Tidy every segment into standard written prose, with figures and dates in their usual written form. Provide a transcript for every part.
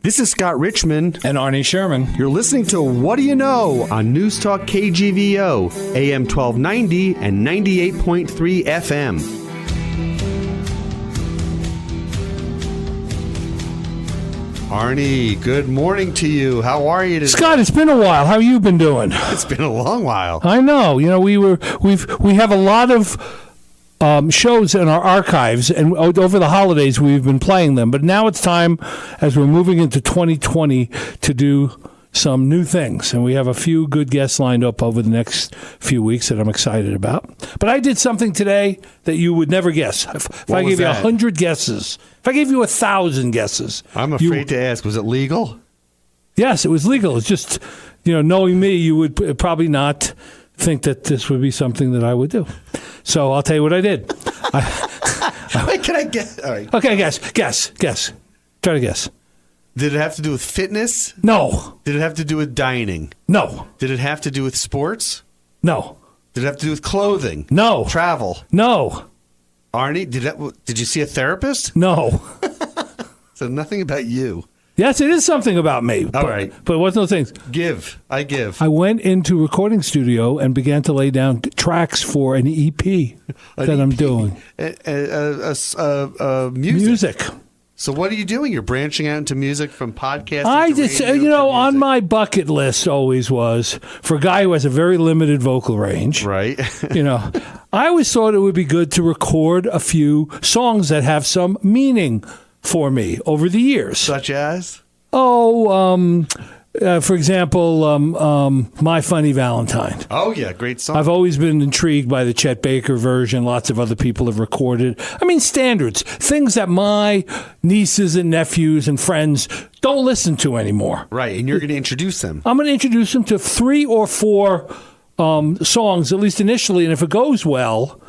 This is Scott Richmond. And Arnie Sherman. You're listening to What Do You Know on Newstalk KGVO, AM 1290 and 98.3 FM. Arnie, good morning to you. How are you today? Scott, it's been a while. How you been doing? It's been a long while. I know. You know, we have a lot of shows in our archives, and over the holidays we've been playing them. But now it's time, as we're moving into 2020, to do some new things. And we have a few good guests lined up over the next few weeks that I'm excited about. But I did something today that you would never guess. If I gave you 100 guesses, if I gave you 1,000 guesses. I'm afraid to ask, was it legal? Yes, it was legal. It's just, knowing me, you would probably not think that this would be something that I would do. So I'll tell you what I did. Wait, can I guess? All right. Okay, guess. Try to guess. Did it have to do with fitness? No. Did it have to do with dining? No. Did it have to do with sports? No. Did it have to do with clothing? No. Travel? No. Arnie, did you see a therapist? No. So nothing about you. Yes, it is something about me. All right. But what's those things? I give. I went into a recording studio and began to lay down tracks for an EP I'm doing. Music. So what are you doing? You're branching out into music from podcasting I to just, radio on my bucket list always was, for a guy who has a very limited vocal range. Right. I always thought it would be good to record a few songs that have some meaning for me over the years. Such as? For example, My Funny Valentine. Oh, yeah, great song. I've always been intrigued by the Chet Baker version. Lots of other people have recorded. I mean, standards, things that my nieces and nephews and friends don't listen to anymore. Right, and you're going to introduce them. I'm going to introduce them to 3 or 4 songs, at least initially, and if it goes well,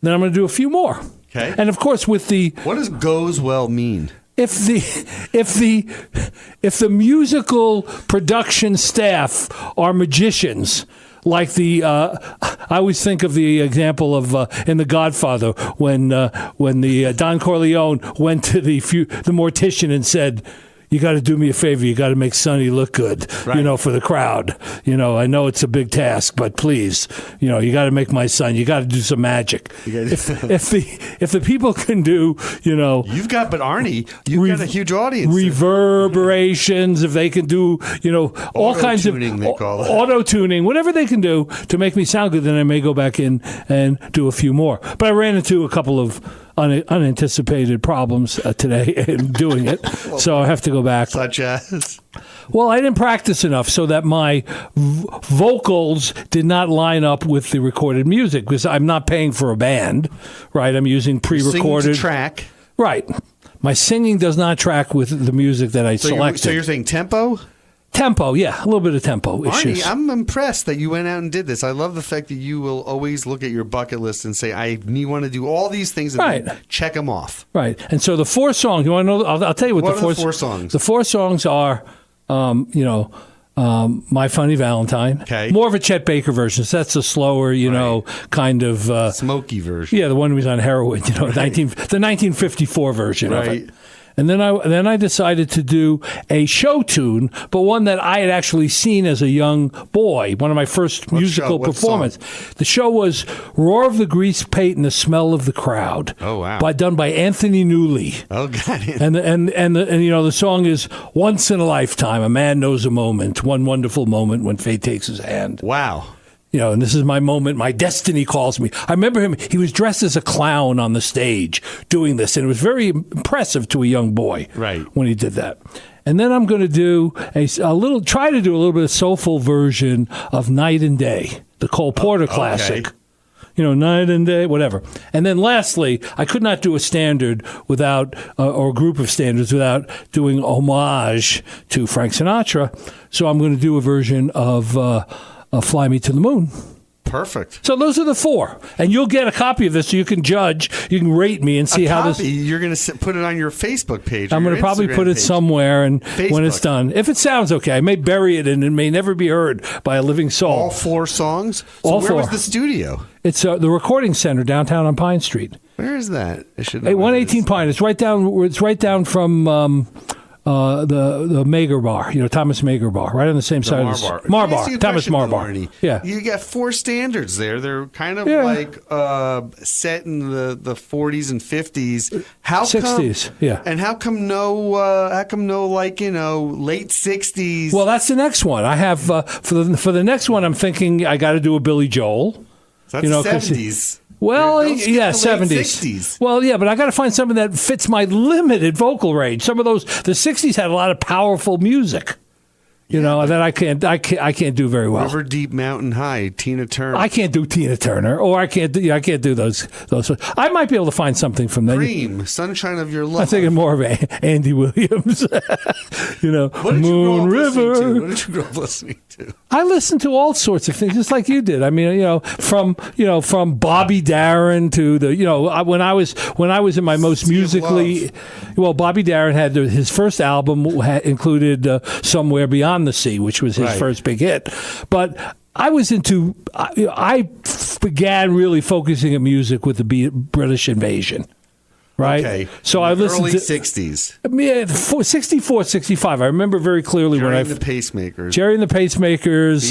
then I'm going to do a few more. Okay. And of course, with the what does "goes well" mean? If the musical production staff are magicians, like I always think of the example of in The Godfather when the Don Corleone went to the mortician and said, "You got to do me a favor. You got to make Sonny look good, right. For the crowd. I know it's a big task, but please, you got to make my son. You got to do some magic. If the people can do, but Arnie, you've got a huge audience. Reverberations. If they can do, all kinds of auto tuning, whatever they can do to make me sound good, then I may go back in and do a few more. But I ran into a couple of unanticipated problems today in doing it, so I have to go back. Such as? Well, I didn't practice enough so that my vocals did not line up with the recorded music, because I'm not paying for a band, right? I'm using pre-recorded track. Right. My singing does not track with the music that I selected. So you're saying tempo? Tempo, yeah, a little bit of tempo issues. Arnie, I'm impressed that you went out and did this. I love the fact that you will always look at your bucket list and say, I want to do all these things and check them off. Right. And so the 4 songs, you want to know? I'll tell you what the 4 songs. The 4 songs are, My Funny Valentine. Okay. More of a Chet Baker version. So that's a slower, kind of smoky version. Yeah, the one who was on heroin, the 1954 version of it. And then I decided to do a show tune, but one that I had actually seen as a young boy, one of my first musical performances. The show was Roar of the Grease Paint and the Smell of the Crowd. Oh, wow. Done by Anthony Newley. Oh, got it. And the song is Once in a Lifetime, a man knows a moment, one wonderful moment when fate takes his hand. Wow. And this is my moment. My destiny calls me. I remember him. He was dressed as a clown on the stage doing this, and it was very impressive to a young boy when he did that. And then I'm going to do try to do a little bit of soulful version of Night and Day, the Cole Porter classic. Night and Day, whatever. And then lastly, I could not do a standard without, or a group of standards without doing homage to Frank Sinatra. So I'm going to do a version of Fly Me to the Moon. Perfect. So those are the 4. And you'll get a copy of this so you can judge, you can rate me and see how this... You're going to put it on your Facebook page. I'm going to probably put it somewhere and when it's done. If it sounds okay, I may bury it and it may never be heard by a living soul. All 4 songs? So all where 4. was the studio? It's the Recording Center downtown on Pine Street. Where is that? I should know 118 Pine. It's right down from... the Mager Bar, Thomas Mager Bar, right on the same side of the Marbar, Thomas Marbar. Yeah, you got four standards there. They're kind of like set in the 40s and 50s. How 60s? Yeah. And how come no late 60s? Well, that's the next one. I have for the next one. I'm thinking I got to do a Billy Joel. So that's 70s. Well, yeah, 70s. 60s. Well, yeah, but I got to find something that fits my limited vocal range. Some of those, the 60s had a lot of powerful music. That I can't do very well. River Deep, Mountain High, Tina Turner. I can't do Tina Turner, or I can't do those. I might be able to find something from that. Cream, Sunshine of Your Love. I'm thinking more of Andy Williams. Moon River. What did you grow up listening to? I listened to all sorts of things, just like you did. I mean, from Bobby Darin to when I was in my most musically, Bobby Darin had his first album included Somewhere Beyond the Sea, which was his first big hit. But I began really focusing at music with the British invasion. Right. Okay. So I listened early to 60s. 64, 65. I remember very clearly Jerry and the Pacemakers. Jerry and the Pacemakers.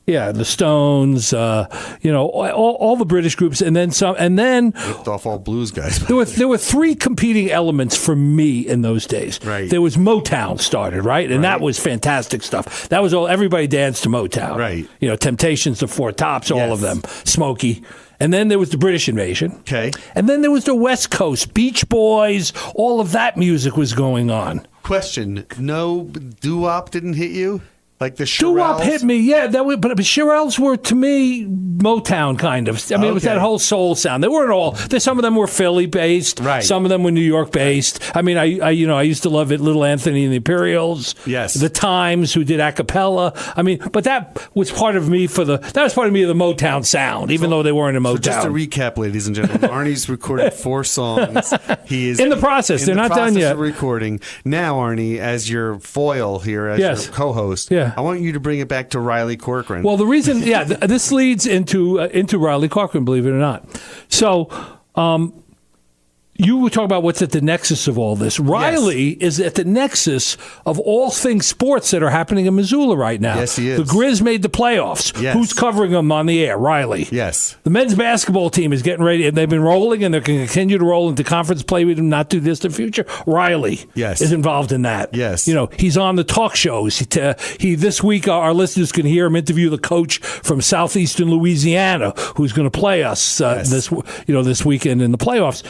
The Stones. All the British groups, and then some. And then ripped off all blues guys. There were three competing elements for me in those days. Right. There was Motown started, right, and that was fantastic stuff. That was all. Everybody danced to Motown. Right. Temptations, the Four Tops, all of them. Smokey. And then there was the British invasion. Okay. And then there was the West Coast, Beach Boys, all of that music was going on. Question, no doo-wop didn't hit you? Like the Shirelles? Doo-wop hit me, yeah. But Shirelles were, to me, Motown kind of. I mean, it was that whole soul sound. They weren't all. Some of them were Philly-based. Right. Some of them were New York-based. I mean, I used to love it, Little Anthony and the Imperials. Yes. The Times, who did a cappella. I mean, but that was part of me of the Motown sound, even though they weren't in Motown. So just to recap, ladies and gentlemen, Arnie's recorded 4 songs. He is in the process. They're not done yet. Of recording. Now, Arnie, as your foil here, as your co-host, I want you to bring it back to Riley Corcoran. Well, the reason, this leads into Riley Corcoran, believe it or not. So, you were talking about what's at the nexus of all this. Riley is at the nexus of all things sports that are happening in Missoula right now. Yes, he is. The Grizz made the playoffs. Yes. Who's covering them on the air? Riley. Yes. The men's basketball team is getting ready, and they've been rolling, and they're going to continue to roll into conference play with them not too distant future. Riley is involved in that. Yes. He's on the talk shows. He this week, our listeners can hear him interview the coach from southeastern Louisiana, who's going to play us this weekend in the playoffs.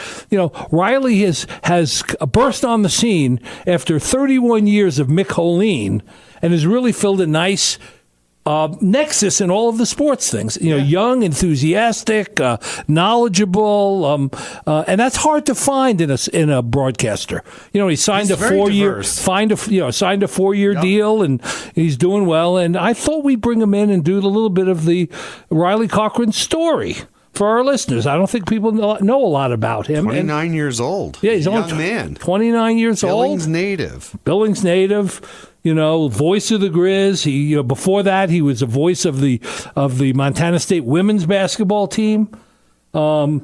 Riley has burst on the scene after 31 years of Mick Holine and has really filled a nice nexus in all of the sports things. Young, enthusiastic, knowledgeable, and that's hard to find in a broadcaster. He signed a 4-year signed a 4-year deal, and he's doing well. And I thought we'd bring him in and do a little bit of the Riley Corcoran story for our listeners. I don't think people know a lot about him. 29 years old. Yeah, he's a only young man. 29 years old. Billings native. Voice of the Grizz. He before that he was a voice of the Montana State women's basketball team. Went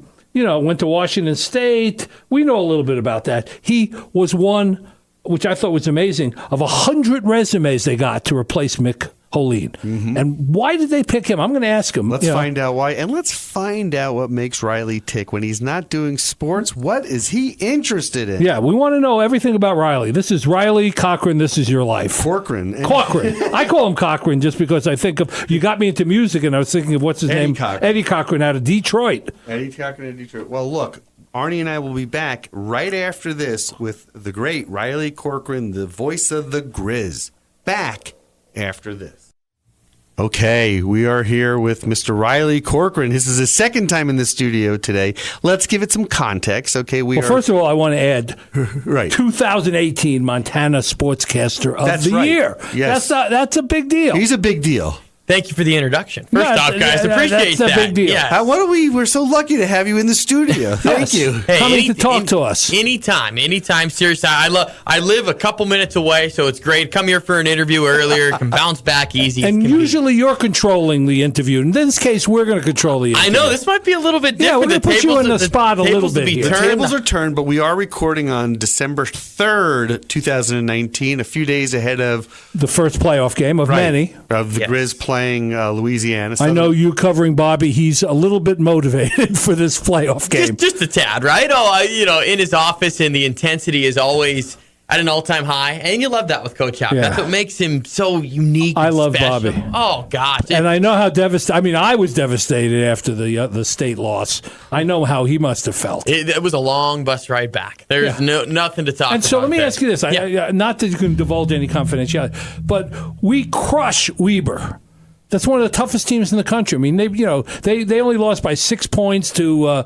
to Washington State. We know a little bit about that. He was one, which I thought was amazing, of 100 resumes they got to replace Mick Holine. Mm-hmm. And why did they pick him? I'm going to ask him. Let's find out why. And let's find out what makes Riley tick. When he's not doing sports, what is he interested in? Yeah, we want to know everything about Riley. This is Riley Corcoran. This is your life. Corcoran. I call him Corcoran just because I think of, you got me into music, and I was thinking of what's his name? Eddie Corcoran out of Detroit. Eddie Corcoran out of Detroit. Well, look, Arnie and I will be back right after this with the great Riley Corcoran, the voice of the Grizz. Back after this. Okay, we are here with Mr. Riley Corcoran. This is his second time in the studio today. Let's give it some context. Okay, first of all, I want to add, 2018 Montana Sportscaster of the Year. Yes, that's a big deal. He's a big deal. Thank you for the introduction. First off, guys, appreciate that. That's a big deal. Yes. We're so lucky to have you in the studio. Thank you. Hey, coming to talk to us. Anytime. Seriously, I live a couple minutes away, so it's great. Come here for an interview earlier. Can bounce back easy. And usually you're controlling the interview. In this case, we're going to control the interview. I know. This might be a little bit different. Yeah, we're going to put you in the spot a little bit here. The tables are turned, but we are recording on December 3rd, 2019, a few days ahead of the first playoff game of many. Of the Grizz playing Louisiana. I know you covering Bobby. He's a little bit motivated for this playoff game. Just a tad, right? In his office, and the intensity is always at an all-time high, and you love that with Coach Happ. That's what makes him so unique. I love special. Bobby. Oh gosh, and I know how devastated. I mean, I was devastated after the state loss. I know how he must have felt. It was a long bus ride back. There's nothing to talk about. And so let me ask you this: not that you can divulge any confidentiality, but we crush Weber. That's one of the toughest teams in the country. I mean, they only lost by 6 points to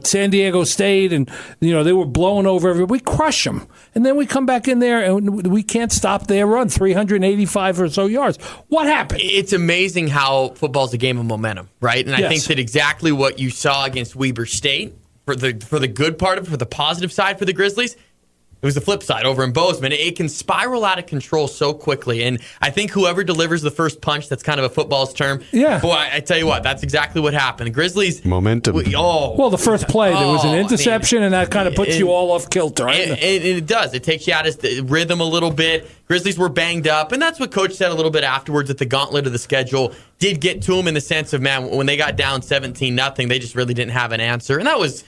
San Diego State, and they were blowing over everybody. We crush them, and then we come back in there and we can't stop their run, 385 or so yards. What happened? It's amazing how football's a game of momentum, right? And I think that exactly what you saw against Weber State for the good part of it, for the positive side for the Grizzlies. It was the flip side over in Bozeman. It can spiral out of control so quickly. And I think whoever delivers the first punch, that's kind of a football's term. Yeah. Boy, I tell you what, that's exactly what happened. The Grizzlies. Momentum. Well, the first play, there was an interception, and that kind of puts you all off kilter, right? And it does. It takes you out of the rhythm a little bit. Grizzlies were banged up, and that's what Coach said a little bit afterwards, that the gauntlet of the schedule did get to them in the sense of, man, when they got down 17-0, they just really didn't have an answer. And that was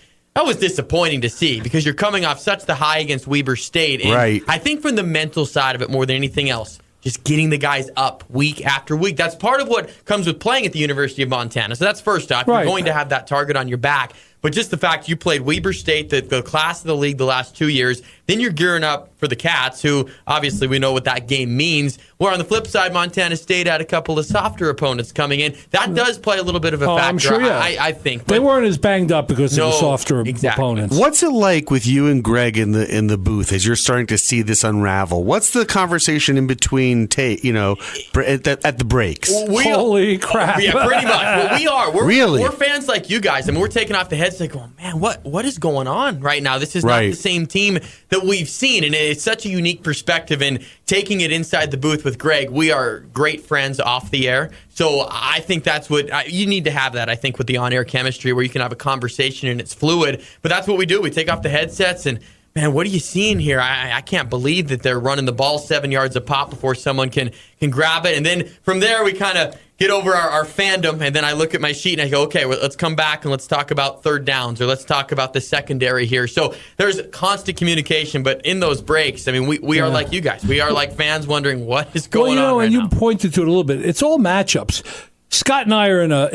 disappointing to see, because you're coming off such the high against Weber State. And I think from the mental side of it more than anything else, just getting the guys up week after week. That's part of what comes with playing at the University of Montana. So that's first off. You're going to have that target on your back. But just the fact you played Weber State, the class of the league the last 2 years, then you're gearing up for the Cats, who obviously we know what that game means. Where on the flip side, Montana State had a couple of softer opponents coming in. That does play a little bit of a factor, I'm sure, I think. They weren't as banged up because of the softer opponents. What's it like with you and Greg in the booth as you're starting to see this unravel? What's the conversation in between, at the breaks? Holy crap. Yeah, pretty much. Well, we are. We're fans like you guys. I mean, we're taking off the heads like, going, man, what is going on right now? This is not the same team that we've seen. And it's such a unique perspective. And taking it inside the booth with Greg, we are great friends off the air. So I think that's what you need to have, that, I think, with the on-air chemistry, where you can have a conversation and it's fluid. But that's what we do. We take off the headsets and, man, what are you seeing here? I can't believe that they're running the ball 7 yards a pop before someone can grab it. And then from there, we kind of get over our fandom, and then I look at my sheet and I go, okay, well, let's come back and let's talk about third downs, or let's talk about the secondary here. So there's constant communication, but in those breaks, I mean, we are like you guys. We are like fans wondering what is going on right and now. You pointed to it a little bit. It's all matchups. Scott and I are in a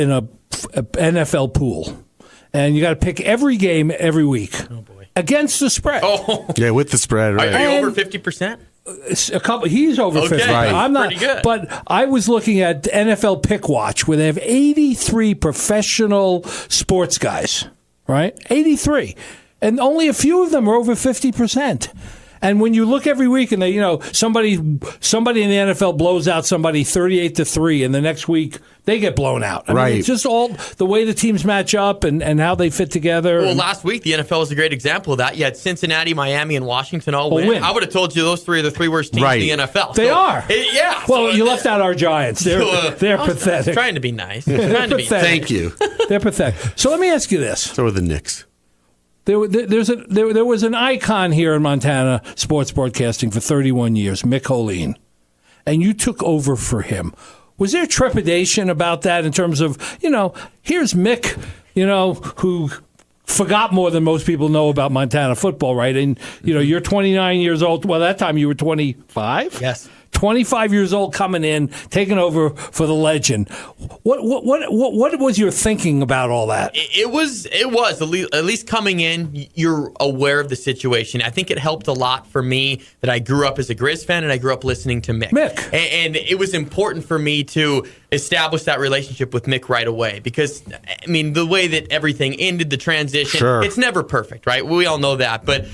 NFL pool, and you got to pick every game every week. Oh, boy. Against the spread. Oh. Yeah, with the spread. Right. Are you over 50%? A couple. He's over 50. Right. I'm not. Pretty good. But I was looking at NFL Pick Watch, where they have 83 professional sports guys. Right, 83, and only a few of them are over 50%. And when you look every week, and they, somebody in the NFL blows out somebody 38-3, and the next week they get blown out. I mean, it's just all the way the teams match up and how they fit together. Well, last week the NFL was a great example of that. You had Cincinnati, Miami, and Washington all win. I would have told you those three are the three worst teams in the NFL. They are. Yeah. Well, you left out our Giants. They're pathetic. I was trying to be nice. Thank you. They're pathetic. So let me ask you this. So are the Knicks. There was an icon here in Montana sports broadcasting for 31 years, Mick Holeen, and you took over for him. Was there trepidation about that in terms of, here's Mick, who forgot more than most people know about Montana football, right? And, you're 29 years old. Well, that time you were 25? Yes. 25 years old, coming in, taking over for the legend. What was your thinking about all that? It was at least coming in, you're aware of the situation. I think it helped a lot for me that I grew up as a Grizz fan and I grew up listening to Mick. And it was important for me to establish that relationship with Mick right away, because, I mean, the way that everything ended, the transition, it's never perfect, right? We all know that. But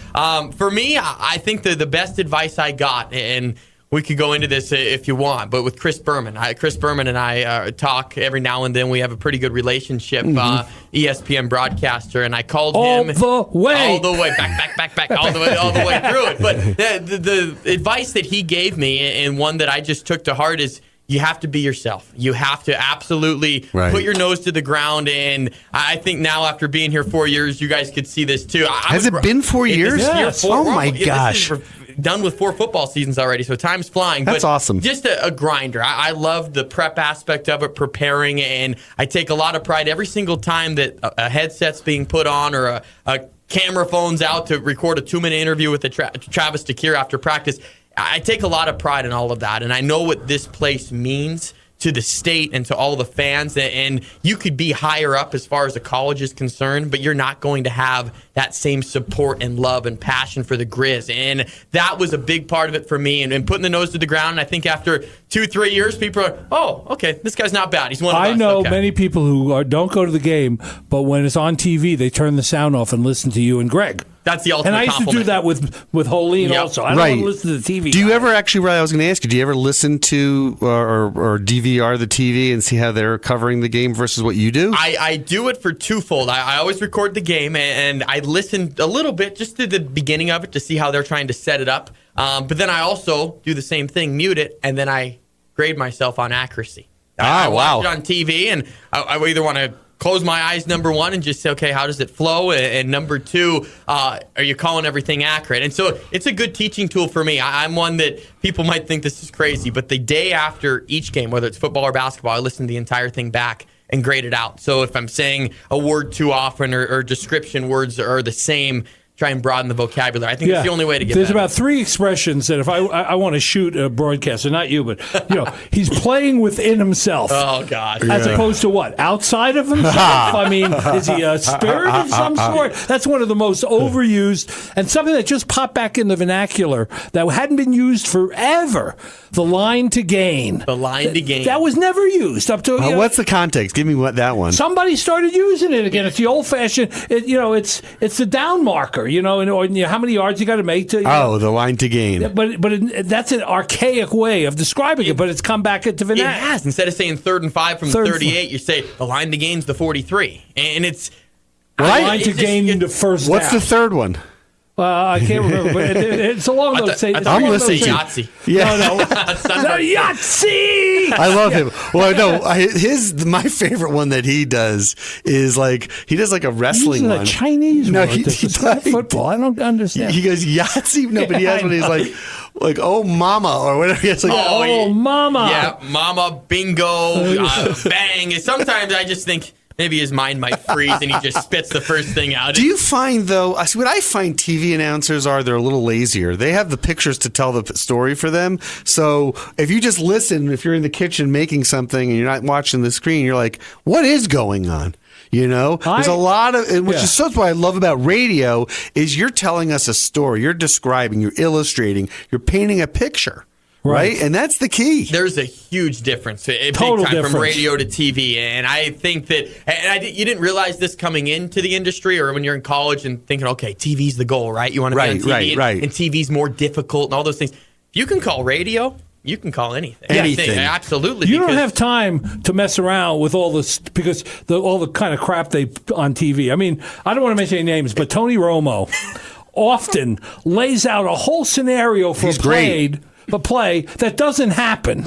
for me, I think the best advice I got, and we could go into this if you want, but with Chris Berman. Chris Berman and I talk every now and then. We have a pretty good relationship, ESPN broadcaster, and I called him all the way, back, all the way through it. But the advice that he gave me, and one that I just took to heart, is you have to be yourself. You have to absolutely put your nose to the ground. And I think now, after being here 4 years, you guys could see this too. Has it been 4 years? Yes. Oh my gosh. Done with 4 football seasons already, so time's flying. That's awesome. Just a grinder. I love the prep aspect of it, preparing, and I take a lot of pride every single time that a headset's being put on or a camera phone's out to record a 2-minute interview with Travis DeCuire after practice. I take a lot of pride in all of that, and I know what this place means to the state and to all the fans. And you could be higher up as far as the college is concerned, but you're not going to have that same support and love and passion for the Grizz. And that was a big part of it for me. And putting the nose to the ground, and I think after 2-3 years, people are, oh, okay, this guy's not bad. He's one of us. I know many people who don't go to the game, but when it's on TV, they turn the sound off and listen to you and Greg. That's the ultimate compliment. And I used to do that with Holeen also. I don't want to listen to the TV. Do you ever actually, I was going to ask you, do you ever listen to or DVR the TV and see how they're covering the game versus what you do? I do it for twofold. I always record the game, and I listen a little bit just to the beginning of it to see how they're trying to set it up. But then I also do the same thing, mute it, and then I grade myself on accuracy. I watch it on TV, and I either want to close my eyes, number one, and just say, okay, how does it flow? And number two, are you calling everything accurate? And so it's a good teaching tool for me. I'm one that people might think this is crazy, but the day after each game, whether it's football or basketball, I listen to the entire thing back and grade it out. So if I'm saying a word too often or description words are the same, try and broaden the vocabulary. I think it's the only way to get There's better. about 3 expressions that if I want to shoot a broadcaster, not you, but he's playing within himself. Oh, gosh. As opposed to what? Outside of himself? I mean, is he a spirit of some sort? That's one of the most overused, and something that just popped back in the vernacular that hadn't been used forever. The line to gain. The line to gain. That was never used up to. What's the context? Give me that one. Somebody started using it again. It's the old-fashioned. It's the down marker. How many yards you got to make to. The line to gain. But that's an archaic way of describing it. But it's come back into vernacular. It has. Instead of saying 3rd and 5 from 38, you say the line to gain's the 43, and it's line to gain the first down. What's the third one? I can't remember, but it's along those same. I'm listening to Yahtzee. Yeah. No. Yahtzee! I love him. Well, no, my favorite one that he does is he does a wrestling one. A Chinese no, one. It's not football. I don't understand. He goes Yahtzee. No, but he has one. He's like, oh mama, or whatever. It's mama. Yeah, mama, bingo, bang. Sometimes I just think maybe his mind might freeze and he just spits the first thing out. Do you find, though, what I find TV announcers they're a little lazier. They have the pictures to tell the story for them. So if you just listen, if you're in the kitchen making something and you're not watching the screen, you're like, what is going on? There's a lot of, which is so what I love about radio is you're telling us a story. You're describing, you're illustrating, you're painting a picture. Right? And that's the key. There's a huge difference, from radio to TV. And I think that, you didn't realize this coming into the industry or when you're in college and thinking, okay, TV's the goal, right? You want to be on TV and TV's more difficult and all those things. If you can call radio, you can call anything. Absolutely. You don't have time to mess around with all this because all the kind of crap they on TV. I mean, I don't want to mention any names, but Tony Romo often lays out a whole scenario for a play that doesn't happen.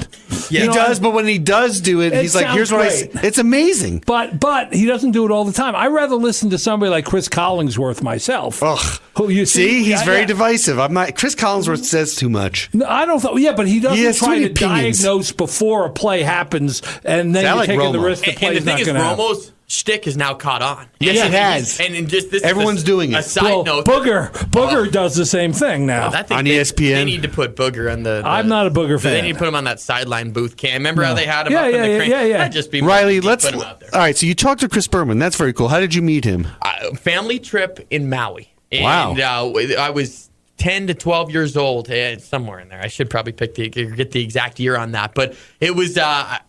Yeah, he does, but when he does do it, he's like, here's what it's amazing. But he doesn't do it all the time. I'd rather listen to somebody like Chris Collinsworth myself. Ugh. Who you see? He's very divisive. I'm not. Chris Collinsworth says too much. No, I don't think. Yeah, but he doesn't try to diagnose before a play happens, and then you're taking the risk the play's not going to happen. Romo's shtick is now caught on. Yes, it has. And just this, everyone's doing it. A side note. Booger does the same thing now on ESPN. They need to put Booger on the. I'm not a Booger fan. They need to put him on that sideline booth cam. Remember how they had him up in the crane? Yeah. That'd just be Riley. Let's put him out there. All right. So you talked to Chris Berman. That's very cool. How did you meet him? Family trip in Maui. Wow. And I was 10 to 12 years old, somewhere in there. I should probably get the exact year on that. But it was, I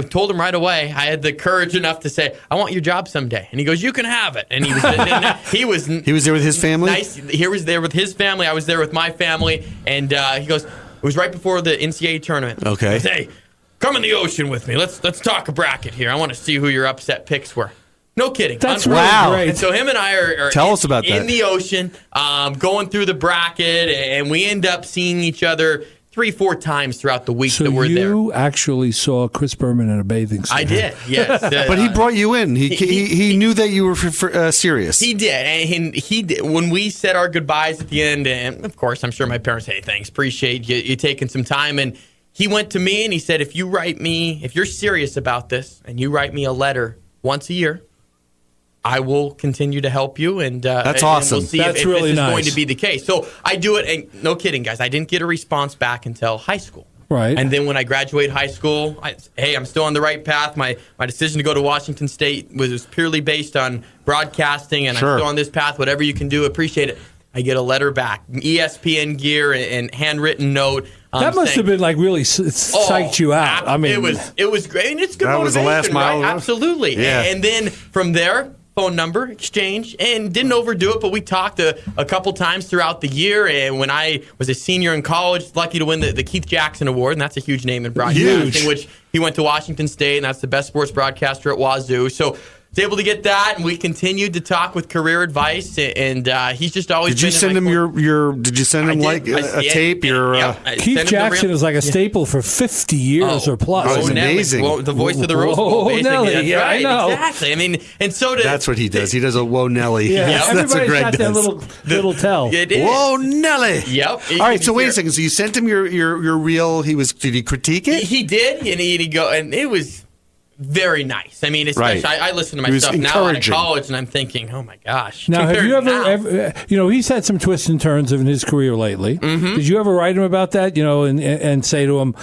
told him right away, I had the courage enough to say, I want your job someday. And he goes, you can have it. And he was he was there with his family? Nice. He was there with his family. I was there with my family. And he goes, It was right before the NCAA tournament. Okay. Said, hey, come in the ocean with me. Let's talk a bracket here. I want to see who your upset picks were. No kidding. That's really great. And so him and I are Tell us about that. in the ocean, going through the bracket, and we end up seeing each other 3-4 times throughout the week that we're there. So you actually saw Chris Berman in a bathing suit. I did, yes. But he brought you in. He knew that you were serious. He did. And he did. When we said our goodbyes at the end, and of course, I'm sure my parents, hey, thanks, appreciate you taking some time. And he went to me and he said, if you're serious about this and you write me a letter once a year, I will continue to help you, and that's awesome. And we'll see that's if really this is nice. going to be the case. So I do it, and no kidding, guys. I didn't get a response back until high school. Right. And then when I graduated high school, I'm still on the right path. My decision to go to Washington State was purely based on broadcasting, and sure. I'm still on this path. Whatever you can do, appreciate it. I get a letter back, ESPN gear and handwritten note. That must have been like really psyched you out. I mean, it was great, and it's good that motivation, was the last mile. right? Absolutely. Yeah. And then from there, phone number exchange, and didn't overdo it, but we talked a couple times throughout the year. And when I was a senior in college, lucky to win the Keith Jackson Award, and that's a huge name in broadcasting, which he went to Washington State, and that's the best sports broadcaster at Wazoo. So was able to get that, and we continued to talk with career advice, and he's just always. Did you send him Did you send him like a tape? Keith Jackson is like a staple for 50 years or plus. Oh, it's amazing. Well, the voice of the Rose Bowl, basically. Nelly, That's right. I know. Exactly. I mean, and so did. That's what he does. He does a whoa Nelly. Yeah, that's what everybody's Greg got does. that little tell. It is. Whoa Nelly. Yep. All right. So wait a second. So you sent him your reel. Did he critique it? He did, and he'd go, and it was very nice. I mean, especially I listen to my stuff now out of college, and I'm thinking, oh my gosh. Now, have you ever, he's had some twists and turns in his career lately. Mm-hmm. Did you ever write him about that, and say to him,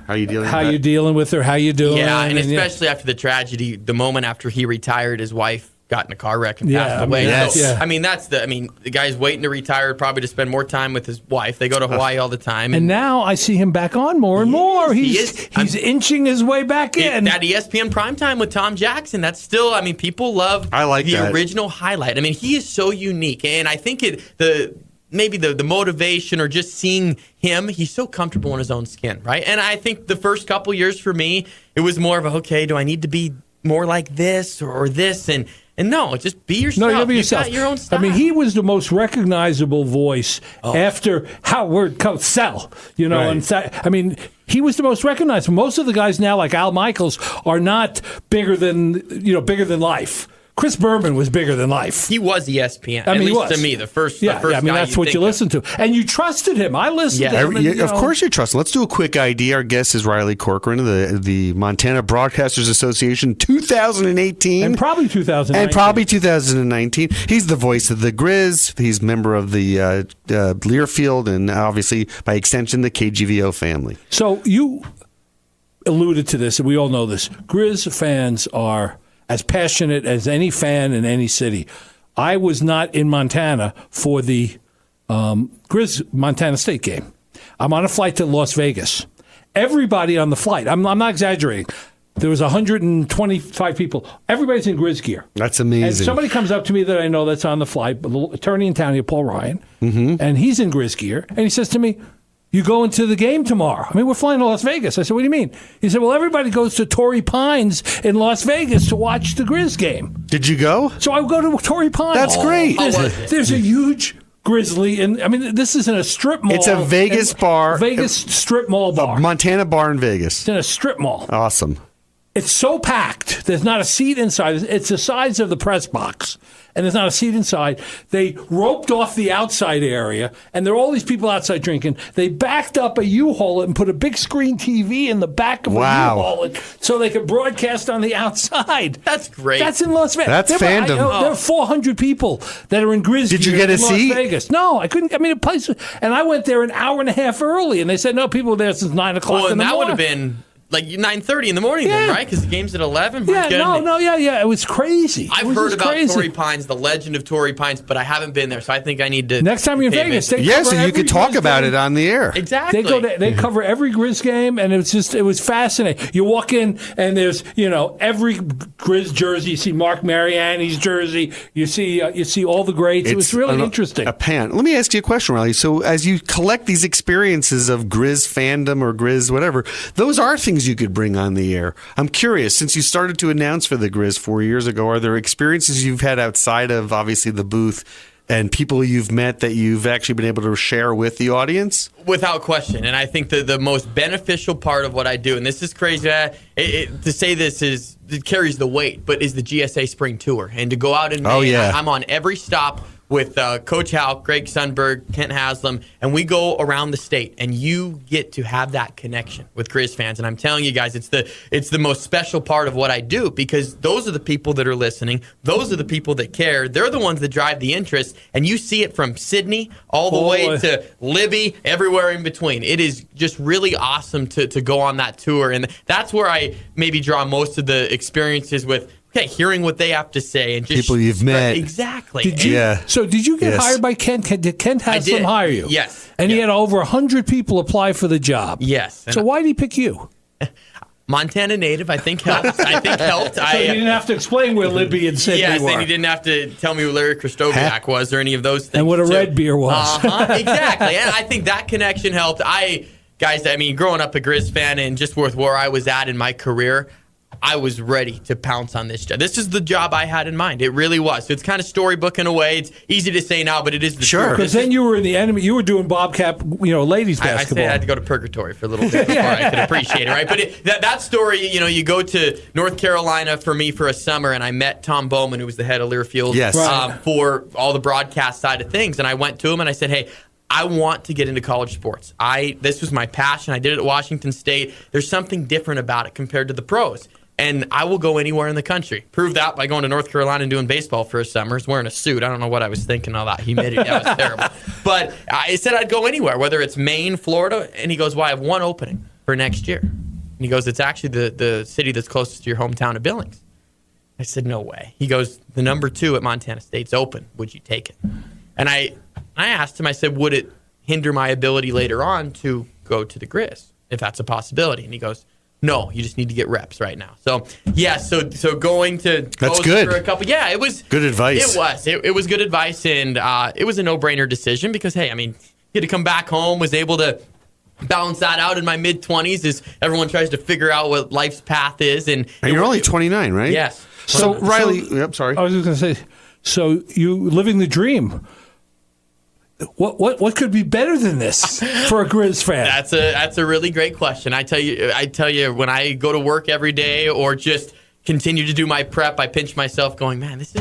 how you dealing with her, how you doing? Yeah, and especially after the tragedy, the moment after he retired, his wife got in a car wreck and passed away. The guy's waiting to retire, probably to spend more time with his wife. They go to Hawaii all the time. And now I see him back on more and more. He's inching his way back in. That ESPN primetime with Tom Jackson, that's still, people love the original highlight. He is so unique. And I think maybe the motivation or just seeing him, he's so comfortable in his own skin, right? And I think the first couple years for me, it was more of do I need to be more like this or this? And no, just be yourself. No, be yourself. Got your own style. He was the most recognizable voice after Howard Cosell. And he was the most recognizable. Most of the guys now, like Al Michaels, are not bigger than life. Chris Berman was bigger than life. He was ESPN. At least to me, the first guy that's what you listen to. And you trusted him. I listened to him. Of course you trust him. Let's do a quick ID. Our guest is Riley Corcoran of the Montana Broadcasters Association 2018. And probably 2019. He's the voice of the Grizz. He's a member of the Learfield and obviously, by extension, the KGVO family. So you alluded to this, and we all know this. Grizz fans are as passionate as any fan in any city. I was not in Montana for the Grizz Montana State game. I'm on a flight to Las Vegas. Everybody on the flight, I'm not exaggerating, there was 125 people. Everybody's in Grizz gear. That's amazing. And somebody comes up to me that I know that's on the flight, the attorney in town here, Paul Ryan, and he's in Grizz gear, and he says to me, you going to the game tomorrow? We're flying to Las Vegas. I said, what do you mean? He said, well, everybody goes to Torrey Pines in Las Vegas to watch the Grizz game. Did you go? So I would go to Torrey Pines. That's great. There's a huge Grizzly, and this is in a strip mall. It's a Vegas bar. Vegas strip mall bar. A Montana bar in Vegas. It's in a strip mall. Awesome. It's so packed. There's not a seat inside. It's the size of the press box, and there's not a seat inside. They roped off the outside area, and there are all these people outside drinking. They backed up a U-Haul and put a big screen TV in the back of a U-Haul so they could broadcast on the outside. That's great. That's in Las Vegas. That's fandom. There are 400 people that are in Grizz. Did you get a seat? Las Vegas. No, I couldn't. A place, and I went there an hour and a half early, and they said no, people were there since 9 o'clock in the morning. That would have been like 9:30 in the morning, then, right? Because the game's at 11. Yeah, yeah. It was crazy. I've heard about Torrey Pines, the legend of Torrey Pines, but I haven't been there, so I think I need to. Next time you're in Vegas, so you could talk about it on the air. Exactly. They cover every Grizz game, and it was fascinating. You walk in, and there's every Grizz jersey. You see Mark Mariani's jersey. You see all the greats. It was really interesting. Let me ask you a question, Riley. So as you collect these experiences of Grizz fandom or Grizz whatever, those are things you could bring on the air. I'm curious, since you started to announce for the Grizz 4 years ago, are there experiences you've had outside of obviously the booth and people you've met that you've actually been able to share with the audience? Without question. And I think the most beneficial part of what I do, and this is crazy, to say this it carries the weight, but is the GSA Spring Tour. And to go out in May, I'm on every stop with Coach Hal, Greg Sundberg, Kent Haslam, and we go around the state, and you get to have that connection with Grizz fans. And I'm telling you guys, it's the most special part of what I do, because those are the people that are listening. Those are the people that care. They're the ones that drive the interest, and you see it from Sydney all the way to Libby, everywhere in between. It is just really awesome to go on that tour, and that's where I maybe draw most of the experiences with hearing what they have to say and just people you've met. Exactly. So did you get hired by Kent? Did Kent Haslam hire you? Yes. And he had over 100 people apply for the job. Yes. So why did he pick you? Montana native, I think helped. So you didn't have to explain where Libby and Sydney were. Yes, and he didn't have to tell me who Larry Kristoviak was or any of those things. And what a red beer was. Exactly. And I think that connection helped. Growing up a Grizz fan and just with where I was at in my career, I was ready to pounce on this job. This is the job I had in mind. It really was. So it's kind of storybook in a way. It's easy to say now, but it is the truth. Because then you were in the enemy. You were doing Bobcat, ladies basketball. I had to go to purgatory for a little bit before I could appreciate it, right? But that story, you go to North Carolina for a summer, and I met Tom Bowman, who was the head of Learfield, for all the broadcast side of things. And I went to him and I said, hey, I want to get into college sports. This was my passion. I did it at Washington State. There's something different about it compared to the pros. And I will go anywhere in the country. Prove that by going to North Carolina and doing baseball for a summer. Wearing a suit. I don't know what I was thinking, all that humidity. That was terrible. But I said I'd go anywhere, whether it's Maine, Florida. And he goes, well, I have one opening for next year. And he goes, it's actually the city that's closest to your hometown of Billings. I said, no way. He goes, the number 2 at Montana State's open. Would you take it? And I asked him, I said, would it hinder my ability later on to go to the Grizz, if that's a possibility? And he goes, no, you just need to get reps right now. So, so going to that's good. For a couple, it was good advice. It was. It was good advice, and it was a no-brainer decision because, hey, he had to come back home, was able to balance that out in my mid-20s as everyone tries to figure out what life's path is. And you're only 29, right? Yes. So Riley, I'm sorry. I was just going to say, so you living the dream. What could be better than this for a Grizz fan? That's a really great question. I tell you, when I go to work every day or just continue to do my prep, I pinch myself, going, "Man, this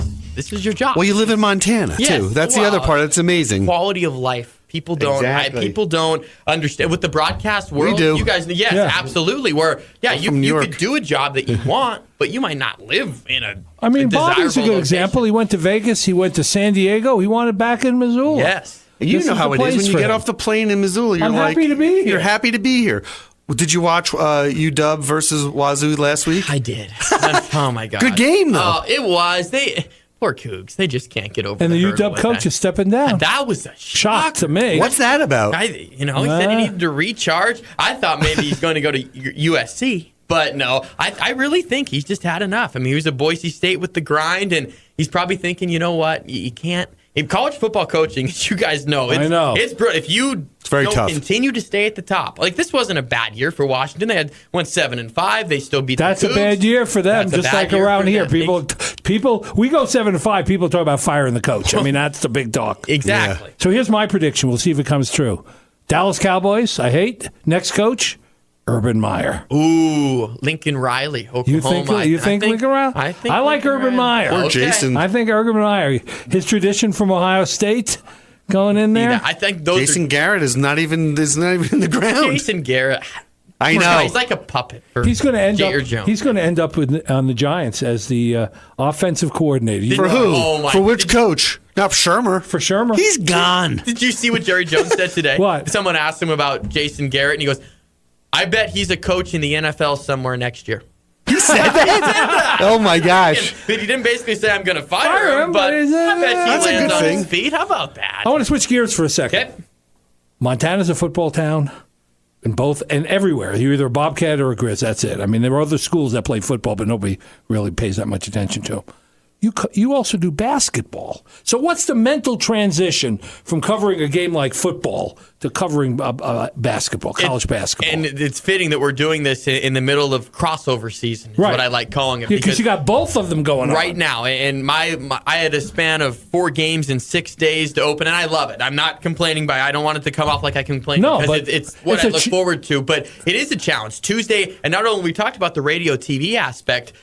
is your job." Well, you live in Montana too. That's the other part. That's amazing. Quality of life. People don't. People don't understand with the broadcast world. We do. You guys, absolutely. Where you could do a job that you want, but you might not live in a. Bobby's a good example. He went to Vegas. He went to San Diego. He wanted back in Missoula. Yes. You know how it is when you get off the plane in Missoula. You're happy to be here. You're happy to be here. Well, did you watch UW versus Wazoo last week? I did. Oh my God! Good game though. It was. Poor Cougs. They just can't get over. And the UW coach is stepping down. That was a shock to me. What's that about? He said he needed to recharge. I thought maybe he's going to go to USC. But no, I really think he's just had enough. He was at Boise State with the grind, and he's probably thinking, you know what, you can't. In college football coaching, as you guys know, it's brutal. If you don't continue to stay at the top, like this wasn't a bad year for Washington. They went 7-5. They still beat. That's the Cougs. A bad year for them. Just like around here, people, we go 7-5. People talk about firing the coach. That's the big talk. Exactly. Yeah. So here's my prediction. We'll see if it comes true. Dallas Cowboys. I hate. Next coach. Urban Meyer. Ooh, Lincoln Riley, Oklahoma. You think Lincoln Riley? I like Urban Meyer. Or Jason. I think Urban Meyer. His tradition from Ohio State going in there. I think those Jason Garrett is not even in the ground. Jason Garrett. I know. He's like a puppet for He's going to end J.R. up. Jones. He's going to end up on the Giants as the offensive coordinator. For who? For which coach? Not Shermer. For Shermer. He's gone. Did you see what Jerry Jones said today? What? Someone asked him about Jason Garrett, and he goes, I bet he's a coach in the NFL somewhere next year. He said that? Oh, my gosh. But he didn't basically say, I'm going to fire him, but I bet he lands on his feet. How about that? I want to switch gears for a second. Okay. Montana's a football town, and everywhere. You're either a Bobcat or a Grizz. That's it. I mean, there are other schools that play football, but nobody really pays that much attention to them. You also do basketball. So what's the mental transition from covering a game like football to covering basketball, college basketball? And it's fitting that we're doing this in the middle of crossover season, is what I like calling it. Because you got both of them going on. Right now. And I had a span of 4 games in 6 days to open, and I love it. I'm not complaining I don't want it to come off like I complain. No, because but it's what I look forward to. But it is a challenge. Tuesday, and not only we talked about the radio TV aspect,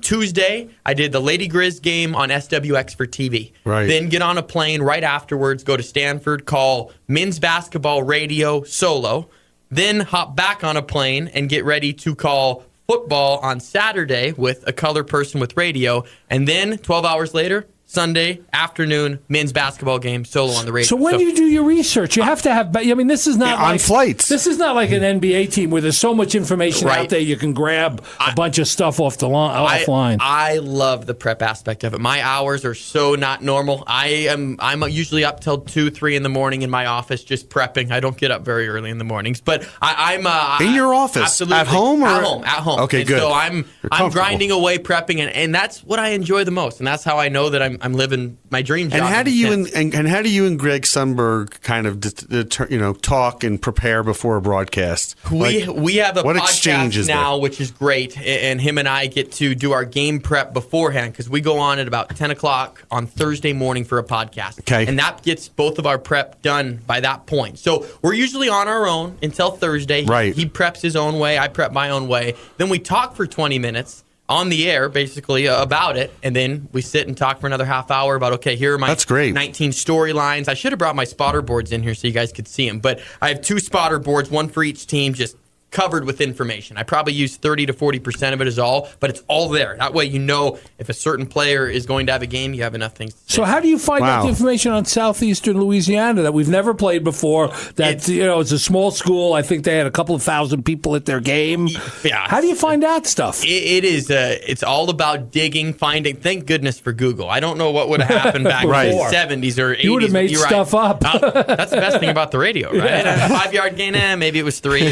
Tuesday I did the Lady Grizz game on SWX for TV. Right. Then get on a plane right afterwards, go to Stanford, call men's basketball radio solo, then hop back on a plane and get ready to call football on Saturday with a color person with radio, and then 12 hours later, Sunday afternoon, men's basketball game solo on the radio. So when do you do your research? You have to have. I mean, this is not on flights. This is not like an NBA team where there's so much information out there you can grab a bunch of stuff offline. I love the prep aspect of it. My hours are so not normal. I'm usually up till 2-3 in the morning in my office just prepping. I don't get up very early in the mornings, but I'm in your office, absolutely. at home, or at home. Okay, and good. So I'm grinding away prepping, and that's what I enjoy the most, and that's how I know that I'm living my dream job. And how do you and how do you and Greg Sundberg kind of talk and prepare before a broadcast? We have a podcast now, which is great, and him and I get to do our game prep beforehand because we go on at about 10 o'clock on Thursday morning for a podcast. Okay. And that gets both of our prep done by that point. So we're usually on our own until Thursday. Right. He preps his own way, I prep my own way. Then we talk for 20 minutes. On the air, basically, about it, and then we sit and talk for another half hour about, okay, here are my 19 storylines. I should have brought my spotter boards in here so you guys could see them, but I have 2 spotter boards, one for each team, just covered with information. I probably use 30 to 40% of it is all, but it's all there. That way you know if a certain player is going to have a game, you have enough things to say. So how do you find out the information on southeastern Louisiana that we've never played before? That it's a small school. I think they had a couple of thousand people at their game. Yeah. How do you find out stuff? It is. It's all about digging, finding. Thank goodness for Google. I don't know what would have happened back in the 70s or 80s. You would have made stuff up. That's the best thing about the radio, right? A 5-yard gain, maybe it was 3.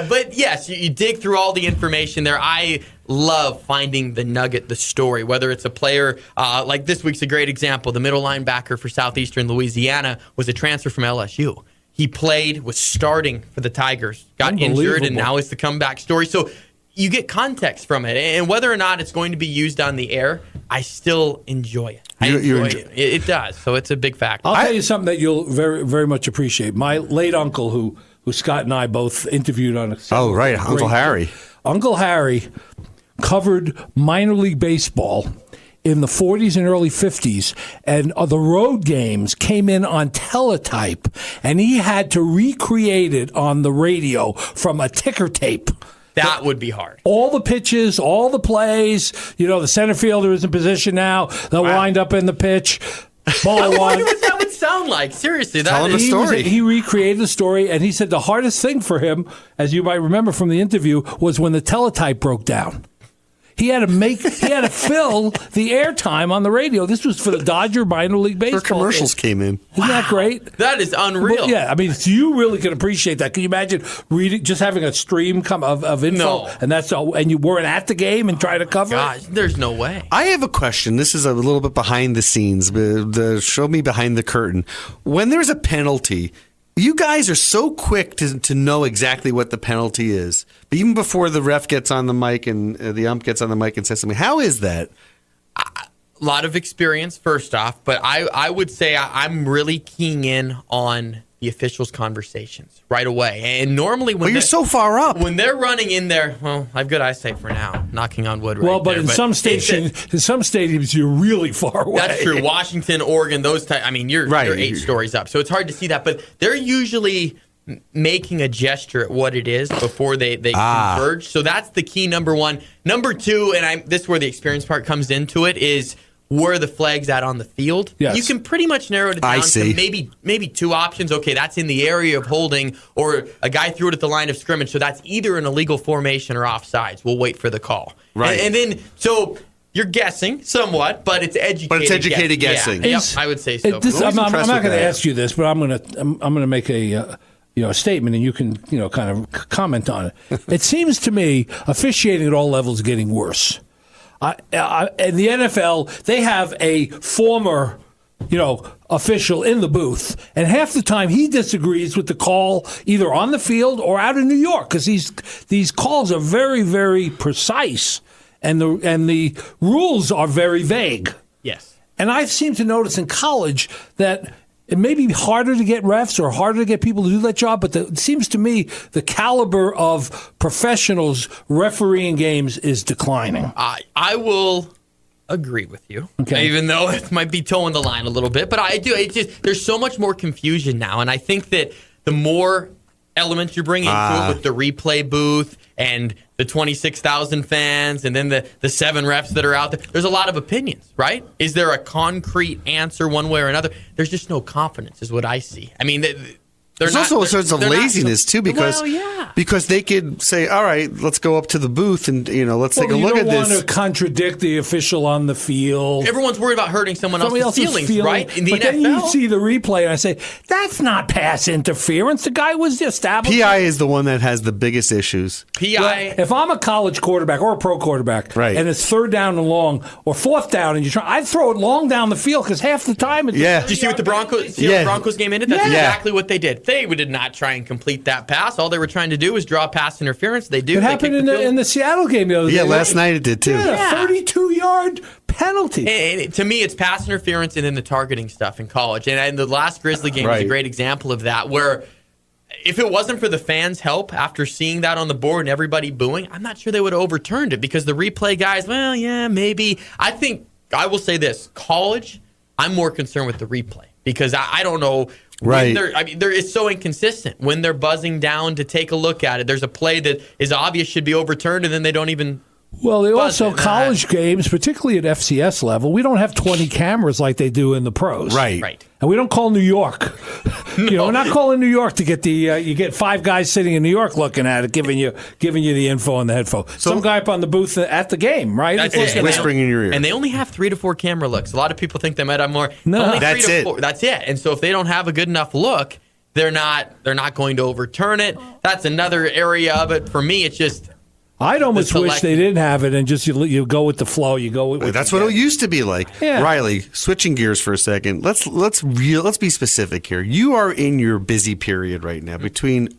But yes, you dig through all the information there. I love finding the nugget, the story, whether it's a player like this week's a great example. The middle linebacker for Southeastern Louisiana was a transfer from LSU. He was starting for the Tigers, got injured, and now it's the comeback story. So you get context from it. And whether or not it's going to be used on the air, I still enjoy it. It does. So it's a big factor. I'll tell you something that you'll very, very much appreciate. My late uncle, who Scott and I both interviewed on Uncle Harry. Uncle Harry covered minor league baseball in the 40s and early 50s, and the road games came in on teletype, and he had to recreate it on the radio from a ticker tape. That would be hard. All the pitches, all the plays, the center fielder is in position now, they'll wind up in the pitch. Ball one. I wonder what that would sound like. Seriously, telling the story. He recreated the story, and he said the hardest thing for him, as you might remember from the interview, was when the teletype broke down. He had to fill the airtime on the radio. This was for the Dodger minor league baseball. Their commercials came in. Isn't that great? That is unreal. But, you really can appreciate that. Can you imagine just having a stream of info? No. And you weren't at the game and trying to cover it? There's no way. I have a question. This is a little bit behind the scenes. Show me behind the curtain. When there's a penalty, you guys are so quick to know exactly what the penalty is. But even before the ref gets on the mic and the ump gets on the mic and says something, how is that? A lot of experience, first off. But I would say I'm really keying in on the officials' conversations right away. And normally when you're so far up. When they're running in there, well, I have good eyesight for now, knocking on wood in some stadiums, you're really far away. That's true. Washington, Oregon, those type. I mean, you're 8 stories up, so it's hard to see that. But they're usually making a gesture at what it is before they converge. So that's the key, number one. Number two, and this is where the experience part comes into it, is where the flag's at on the field, you can pretty much narrow it down to maybe two options. Okay, that's in the area of holding, or a guy threw it at the line of scrimmage, so that's either an illegal formation or offsides. We'll wait for the call. Right. And then, so you're guessing somewhat, but it's educated guessing. Yeah. I would say so. I'm not going to ask you this, but I'm going to make a statement, and you can kind of comment on it. It seems to me officiating at all levels is getting worse. In the NFL, they have a former, official in the booth, and half the time he disagrees with the call either on the field or out in New York, because these calls are very, very precise, and the rules are very vague. Yes. And I seem to notice in college that it may be harder to get refs or harder to get people to do that job, but it seems to me the caliber of professionals refereeing games is declining. I will agree with you, even though it might be towing the line a little bit. But I do. There's so much more confusion now, and I think that the more elements you bring into it with the replay booth and the 26,000 fans and then the 7 refs that are out there, there's a lot of opinions, right? Is there a concrete answer one way or another? There's just no confidence is what I see. I mean, there's also sorts of laziness too, because they could say, all right, let's go up to the booth and let's take a look at this. You don't want to contradict the official on the field. Everyone's worried about hurting someone else's feelings, right? In the NFL, then you see the replay and I say, that's not pass interference. The guy was established. PI is the one that has the biggest issues. PI. If I'm a college quarterback or a pro quarterback, and it's 3rd down and long or 4th down, and I'd throw it long down the field because half the time it's Did you see what the Broncos? The Broncos game ended? That's exactly what they did. They did not try and complete that pass. All they were trying to do was draw pass interference. They do. It happened in the Seattle game the other day. Yeah, last night it did too. Yeah, 32-yard penalty. And to me, it's pass interference and then the targeting stuff in college. And the last Grizzly game was a great example of that, where if it wasn't for the fans' help after seeing that on the board and everybody booing, I'm not sure they would have overturned it, because the replay guys, maybe. I think, I will say this, college, I'm more concerned with the replay, because I don't know. Right. It's so inconsistent when they're buzzing down to take a look at it. There's a play that is obvious should be overturned, and then they don't even. Well, they also college games, particularly at FCS level, we don't have 20 cameras like they do in the pros. Right. And we don't call New York. We're not calling New York to get you get 5 guys sitting in New York looking at it, giving you the info and the headphone. Some guy up on the booth at the game, right? That's whispering in your ear. And they only have 3 to 4 camera looks. A lot of people think they might have more. No, only that's 3 to it. 4. That's it. And so if they don't have a good enough look, they're not going to overturn it. That's another area of it. For me, it's just. I'd almost wish they didn't have it and just you go with the flow. You go with that's what it used to be like. Yeah. Riley, switching gears for a second. Let's be specific here. You are in your busy period right now between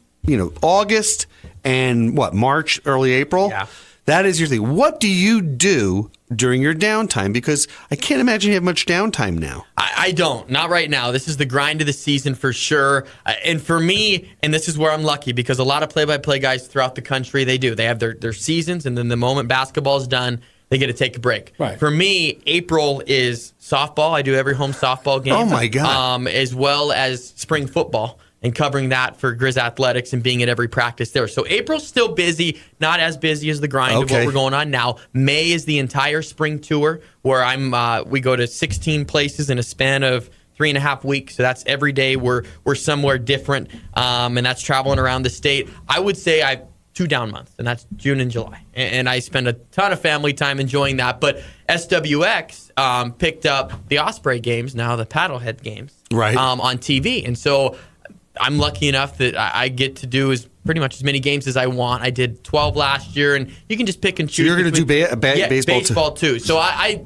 August and March, early April. Yeah. That is your thing. What do you do during your downtime? Because I can't imagine you have much downtime now. I don't. Not right now. This is the grind of the season for sure. And for me, and this is where I'm lucky, because a lot of play-by-play guys throughout the country, they do. They have their seasons, and then the moment basketball's done, they get to take a break. Right. For me, April is softball. I do every home softball game. Oh, my God. As well as spring football, and covering that for Grizz Athletics and being at every practice there. So April's still busy, not as busy as the grind of what we're going on now. May is the entire spring tour, where we go to 16 places in a span of 3.5 weeks. So that's every day we're somewhere different, and that's traveling around the state. I would say I have 2 down months, and that's June and July. And I spend a ton of family time enjoying that. But SWX picked up the Osprey games, now the Paddlehead games, on TV. And so I'm lucky enough that I get to do pretty much as many games as I want. I did 12 last year, and you can just pick and choose. So you're going to do baseball too. So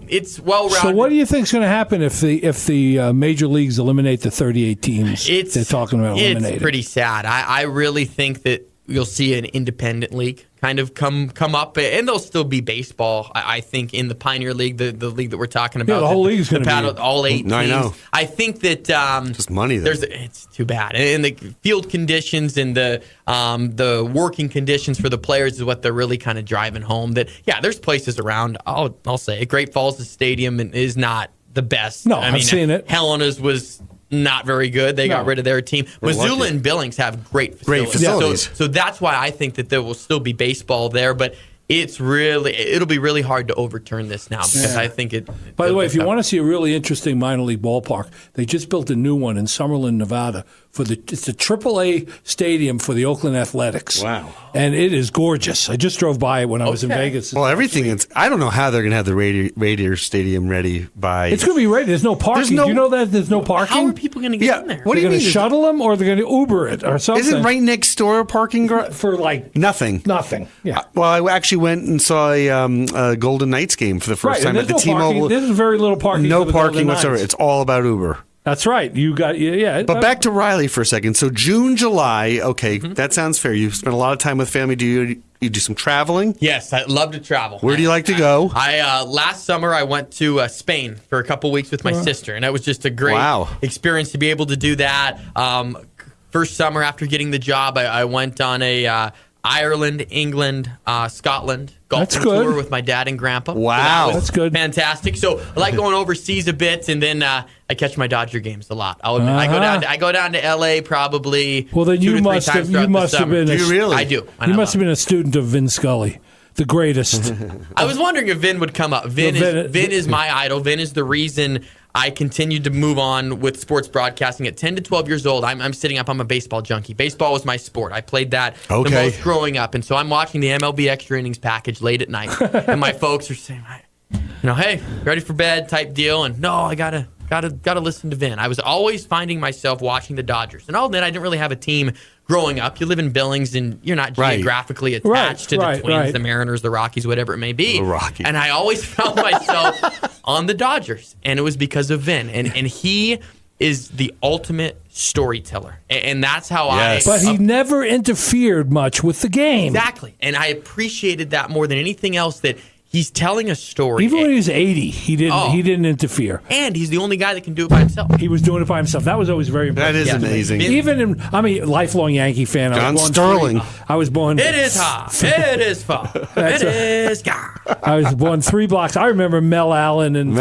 it's well-rounded. So what do you think is going to happen if the major leagues eliminate the 38 teams they're talking about eliminating? It's pretty sad. I really think that you'll see an independent league kind of come up, and there'll still be baseball, I think, in the Pioneer League, the league that we're talking about. Yeah, the whole league's going to be all 8 teams. I know. I think that just money. It's too bad, and the field conditions and the working conditions for the players is what they're really kind of driving home. That there's places around. I'll say Great Falls Stadium is not the best. No, I've seen it. Helena's was not very good. They got rid of their team. Missoula and Billings have great facilities. Great facilities. So that's why I think that there will still be baseball there. But it'll be really hard to overturn this now because I think it. By the way, if you want to see a really interesting minor league ballpark, they just built a new one in Summerlin, Nevada. It's a AAA stadium for the Oakland Athletics. Wow. And it is gorgeous. I just drove by it when I was in Vegas. Well, I don't know how they're going to have the Radiator Stadium ready by... It's going to be ready. There's no parking. Do you know that there's no parking? How are people going to get in there? What are they going to shuttle them or they're going to Uber it or something? Isn't right next door a parking garage? For like... Nothing. Yeah. Well, I actually went and saw a Golden Knights game for the first time at the T-Mobile. There's very little parking. No parking whatsoever. It's all about Uber. That's right. But back to Riley for a second. So June, July. Okay, that sounds fair. You spent a lot of time with family. Do you do some traveling? Yes, I love to travel. Where do you like to go? Last summer I went to Spain for a couple weeks with my sister, and it was just a great experience to be able to do that. First summer after getting the job, I went on a Ireland, England, Scotland golfing tour with my dad and grandpa. Wow. So that's good. Fantastic. So I like going overseas a bit, and then I catch my Dodger games a lot. I go down to L.A. probably. Well, then you must have been. Do you really? I do. You must have been a student of Vin Scully, the greatest. I was wondering if Vin would come up. Vin is my idol. Vin is the reason I continued to move on with sports broadcasting. At 10 to 12 years old, I'm sitting up. I'm a baseball junkie. Baseball was my sport. I played that the most growing up. And so I'm watching the MLB Extra Innings package late at night. And my folks are saying, hey, ready for bed type deal. And no, I gotta listen to Vin. I was always finding myself watching the Dodgers. And I'll admit I didn't really have a team growing up. You live in Billings and you're not geographically attached to the Twins, the Mariners, the Rockies, whatever it may be. The Rockies. And I always found myself on the Dodgers. And it was because of Vin. And he is the ultimate storyteller. And that's how But he never interfered much with the game. Exactly. And I appreciated that more than anything else, that he's telling a story. Even when he was 80, he didn't interfere. And he's the only guy that can do it by himself. He was doing it by himself. That was always very impressive. That is amazing. I'm a lifelong Yankee fan. John Sterling. I was born. It is hot. It is fun. It is God. I was born 3 blocks. I remember Mel Allen and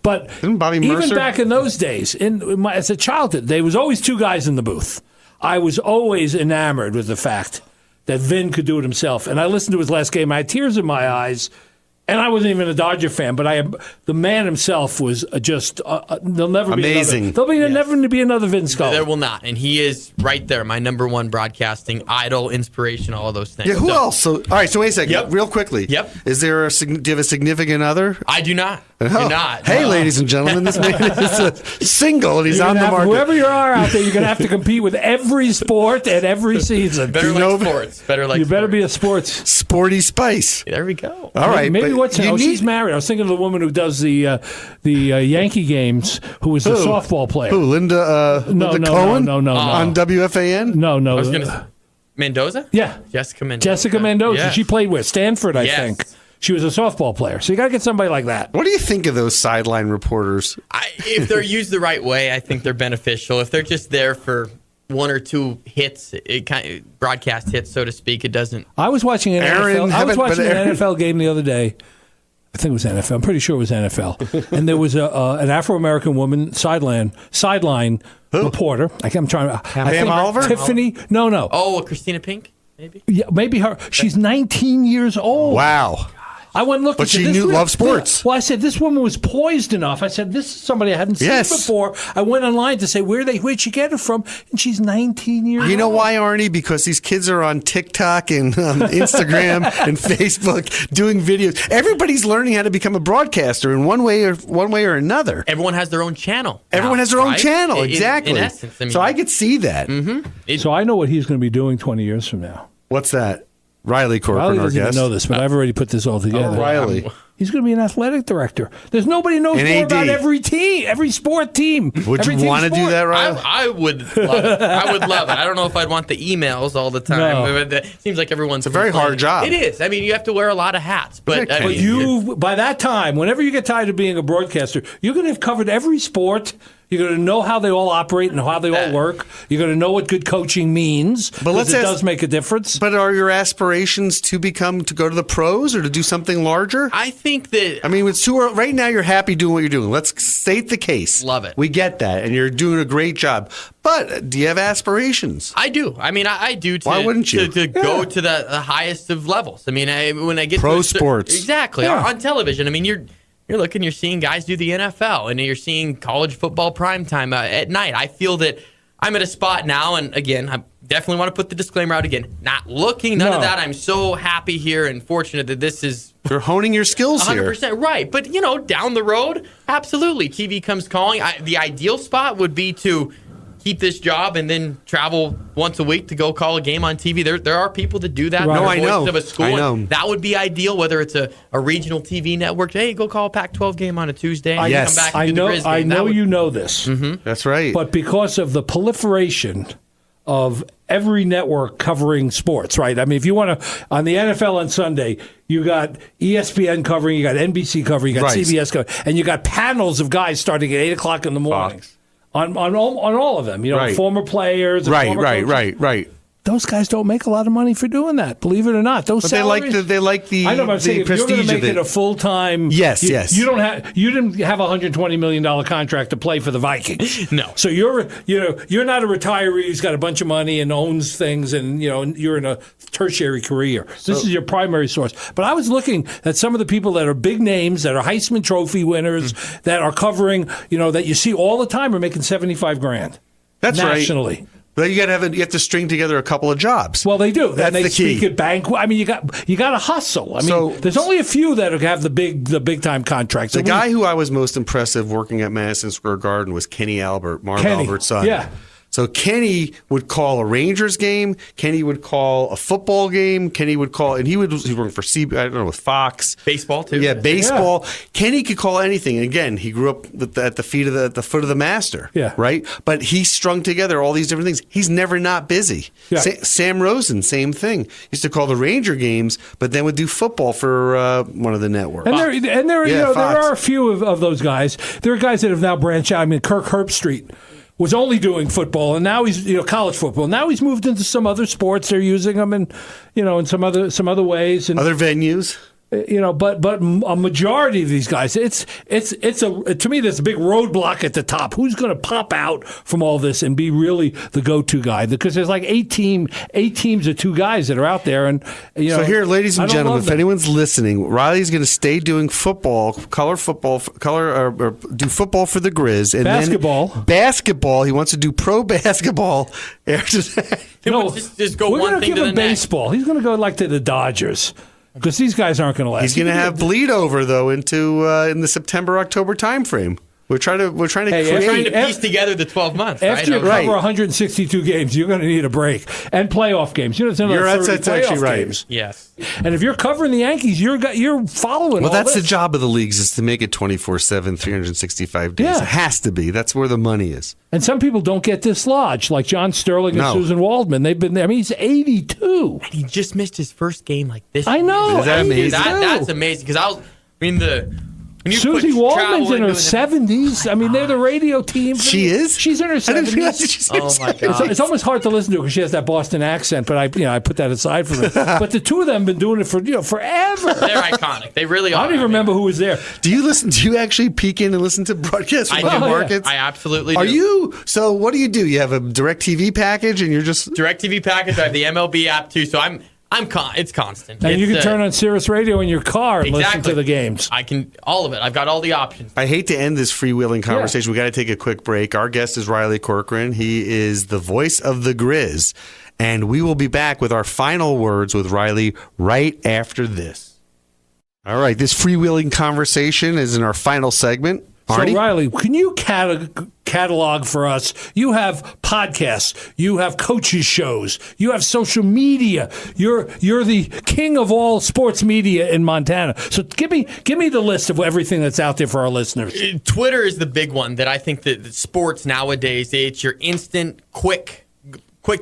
but Didn't Bobby Mercer? Even back in those days, as a childhood, there was always 2 guys in the booth. I was always enamored with the fact that Vin could do it himself. And I listened to his last game. I had tears in my eyes. And I wasn't even a Dodger fan, but the man himself was just there'll never amazing. Never be another Vin Scully. There will not, and he is right there, my number one broadcasting idol, inspiration, all of those things. Yeah, who else? So, all right, so wait a second, real quickly. Yep. Is there do you have a significant other? I do not. Oh. Do not. Hey, ladies and gentlemen, this man is single, and he's on the market. Whoever you are out there, you're going to have to compete with every sport and every season. Better like sports. You better be a sports. Sporty Spice. There we go. All right. Maybe she's married. I was thinking of the woman who does the Yankee games, who was the softball player. Who, Linda Cohen? No. On WFAN? No. I was going to Mendoza? Yeah. Jessica Mendoza. Yes. She played with Stanford, I think. She was a softball player. So you got to get somebody like that. What do you think of those sideline reporters? If they're used the right way, I think they're beneficial. If they're just there for 1 or 2 hits, broadcast hits, so to speak, it doesn't. I was watching an NFL game the other day. I think it was NFL. I'm pretty sure it was NFL. And there was an Afro-American woman, sideline reporter. I'm trying to. Pam Oliver? Tiffany? No. Oh, Christina Pink? Maybe? Yeah, maybe her. She's 19 years old. Wow. I went and looked. But she loved sports. Well, I said, this woman was poised enough. I said, this is somebody I hadn't seen before. I went online to say, where'd she get it from? And she's 19 years old. You know why, Arnie? Because these kids are on TikTok and Instagram and Facebook doing videos. Everybody's learning how to become a broadcaster in one way or another. Everyone has their own channel. Everyone has their own channel, exactly. In essence. So I could see that. Mm-hmm. So I know what he's going to be doing 20 years from now. What's that? Riley Corcoran, our guest. Riley doesn't know this, but I've already put this all together. Oh, Riley. He's going to be an athletic director. There's nobody who knows more about every team, every sport team. Would you want to do that, Riley? I would love it. I would love it. I don't know if I'd want the emails all the time. No. It seems like everyone's It's a very hard job. It is. I mean, you have to wear a lot of hats. But by that time, whenever you get tired of being a broadcaster, you're going to have covered every sport. You're going to know how they all operate and how they all work. You're going to know what good coaching means, because it does make a difference. But are your aspirations to go to the pros or to do something larger? I think that... I mean, it's too early. Right now you're happy doing what you're doing. Let's state the case. Love it. We get that, and you're doing a great job. But do you have aspirations? I do. I mean, I do. Why wouldn't you? To go to the highest of levels. I mean, when I get pro sports. Exactly. On television. I mean, you're seeing guys do the NFL, and you're seeing college football primetime at night. I feel that I'm at a spot now, and again, I definitely want to put the disclaimer out again. Not looking, none of that. I'm so happy here and fortunate that this is... You're honing your skills 100% here. Right. But, down the road, absolutely, TV comes calling. The ideal spot would be to keep this job and then travel once a week to go call a game on TV. There are people that do that. Right. No, I know. Of a school. I know. That would be ideal, whether it's a regional TV network. Hey, go call a Pac-12 game on a Tuesday. And Yes. come back and do the Grizz game. I know you know this. Mm-hmm. That's right. But because of the proliferation of every network covering sports, right? I mean, if you want to, on the NFL on Sunday, you got ESPN covering, you got NBC covering, you got CBS covering, and you got panels of guys starting at 8 o'clock in the morning. Fox. On all of them, former players. And former coaches. Right. Those guys don't make a lot of money for doing that, believe it or not. Those But salaries, they like the I know, but I'm saying if you're going to make of it a full time, Yes. You didn't have a $120 million contract to play for the Vikings. No. So you're not a retiree who's got a bunch of money and owns things, and you're in a tertiary career. This is your primary source. But I was looking at some of the people that are big names, that are Heisman Trophy winners, that are covering, that you see all the time, are making $75,000. That's nationally. Right. But you have to string together a couple of jobs. Well, they do. That's and they the key. speak at banquet. I mean, you got to hustle. I mean, there's only a few that have the big time contracts. The guy who I was most impressive working at Madison Square Garden was Kenny Albert, Marv Albert's son. Yeah. So Kenny would call a Rangers game. Kenny would call a football game. Kenny would call, and he was working for with Fox. Baseball too. Yeah, baseball. Yeah. Kenny could call anything. And again, he grew up at the foot of the master. Yeah. Right. But he strung together all these different things. He's never not busy. Yeah. Sam Rosen, same thing. Used to call the Ranger games, but then would do football for one of the networks. And there are a few of those guys. There are guys that have now branched out. I mean, Kirk Herbstreit was only doing football, and now he's college football. Now he's moved into some other sports. They're using him in some other ways and other venues. But a majority of these guys, to me, there's a big roadblock at the top. Who's going to pop out from all this and be really the go-to guy? Because there's like eight teams of two guys that are out there, and So here, ladies and gentlemen, if anyone's listening, Riley's going to stay doing football, or do football for the Grizz, and basketball. Then basketball. He wants to do pro basketball after that. Just go we're one going to thing give to the him next. baseball. He's going to go to the Dodgers. Because these guys aren't going to last. He's going to have bleed over though into in the September-October timeframe. We're trying to piece together the 12 months. After you cover 162 games, you're going to need a break and playoff games. That's actually right. Games. Yes. And if you're covering the Yankees, you're following. Well, that's this. the job of the leagues, is to make it 24/7, 365 days. Yeah. It has to be. That's where the money is. And some people don't get dislodged, like John Sterling and Susan Waldman. They've been there. I mean, he's 82. And he just missed his first game like this. I know. Is that amazing? That's amazing. Because Susie Waldman's in her 70s. I mean, they're the radio team. She is? She's in her 70s. I didn't realize she's in her 70s. My God. It's almost hard to listen to her because she has that Boston accent, but I put that aside for her. But the two of them have been doing it for forever. They're iconic. They really are. I don't even remember who was there. Do you actually peek in and listen to broadcasts from other markets? I absolutely do. Are you? So what do? You have a DirecTV package and you're just... DirecTV package. I have the MLB app too, so it's constant. And you can turn on Sirius Radio in your car and listen to the games. I can, all of it. I've got all the options. I hate to end this freewheeling conversation. We got to take a quick break. Our guest is Riley Corcoran. He is the voice of the Grizz. And we will be back with our final words with Riley right after this. All right, this freewheeling conversation is in our final segment. Arnie? So, Riley, can you catalog for us? You have podcasts. You have coaches' shows. You have social media. You're the king of all sports media in Montana. So give me the list of everything that's out there for our listeners. Twitter is the big one that I think that sports nowadays, it's your instant, quick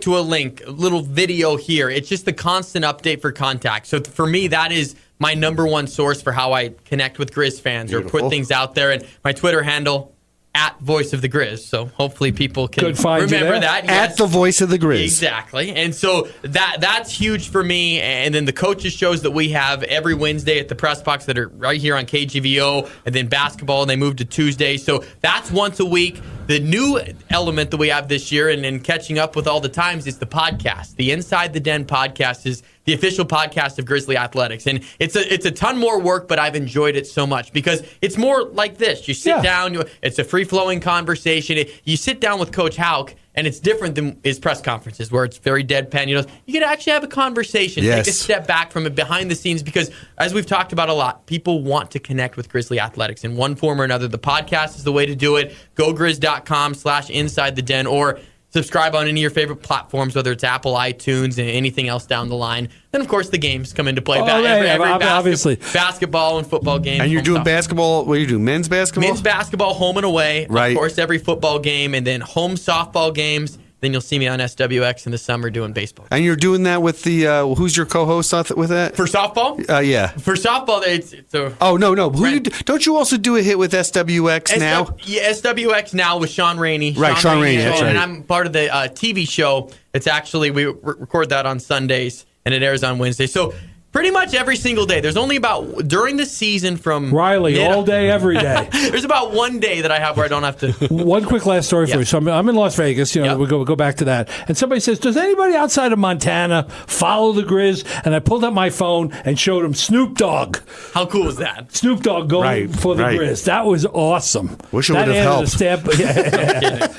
to a link, a little video here. It's just the constant update for contact. So for me, that is my number one source for how I connect with Grizz fans or put things out there. And my Twitter handle, at Voice of the Grizz. So hopefully people can find remember that. Yes. At the Voice of the Grizz. Exactly. And so that's huge for me. And then the coaches shows that we have every Wednesday at the press box that are right here on KGVO, and then basketball, and they moved to Tuesday. So that's once a week. The new element that we have this year, and catching up with all the times, is the podcast. The Inside the Den podcast is the official podcast of Grizzly Athletics. And it's a ton more work, but I've enjoyed it so much because it's more like this. You sit down, it's a free-flowing conversation. You sit down with Coach Houck, and it's different than his press conferences where it's very deadpan. You can actually have a conversation, take a step back from it behind the scenes, because as we've talked about a lot, people want to connect with Grizzly Athletics in one form or another. The podcast is the way to do it. GoGrizz.com/InsideTheDen, or subscribe on any of your favorite platforms, whether it's Apple, iTunes, and anything else down the line. Then, of course, the games come into play. Obviously. Basketball and football games. And you're doing basketball. What do you do? Men's basketball? Men's basketball, home and away. Right. Of course, every football game, and then home softball games. Then you'll see me on SWX in the summer doing baseball. And you're doing that with the who's your co-host with that? For softball? Yeah. For softball, it's a... Oh, no. Don't you also do a hit with SWX now? Yeah, SWX now with Sean Rainey. Right, Sean Rainey. That's right. And I'm part of the TV show. It's actually, we record that on Sundays, and it airs on Wednesday. So pretty much every single day. There's only about, during the season from... Riley, all day, every day. There's about one day that I have where I don't have to... One quick last story for you. So I'm in Las Vegas. We go back to that. And somebody says, does anybody outside of Montana follow the Grizz? And I pulled up my phone and showed him Snoop Dogg. How cool was that? Snoop Dogg going for the Grizz. That was awesome. Wish it would have helped.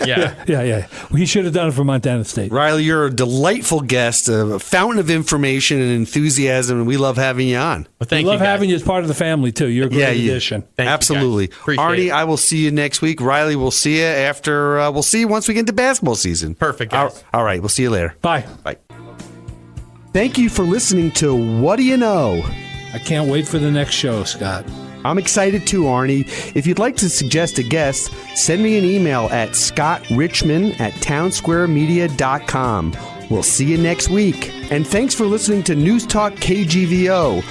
Yeah. He should have done it for Montana State. Riley, you're a delightful guest, a fountain of information and enthusiasm, and we love having you on. Well, we love having you as part of the family, too. You're a great addition. Absolutely. Arnie, I will see you next week. Riley, we'll see you after. We'll see you once we get into basketball season. Perfect, guys. All right. We'll see you later. Bye. Thank you for listening to What Do You Know? I can't wait for the next show, Scott. I'm excited too, Arnie. If you'd like to suggest a guest, send me an email at scottrichmond@townsquaremedia.com. We'll see you next week. And thanks for listening to Newstalk KGVO,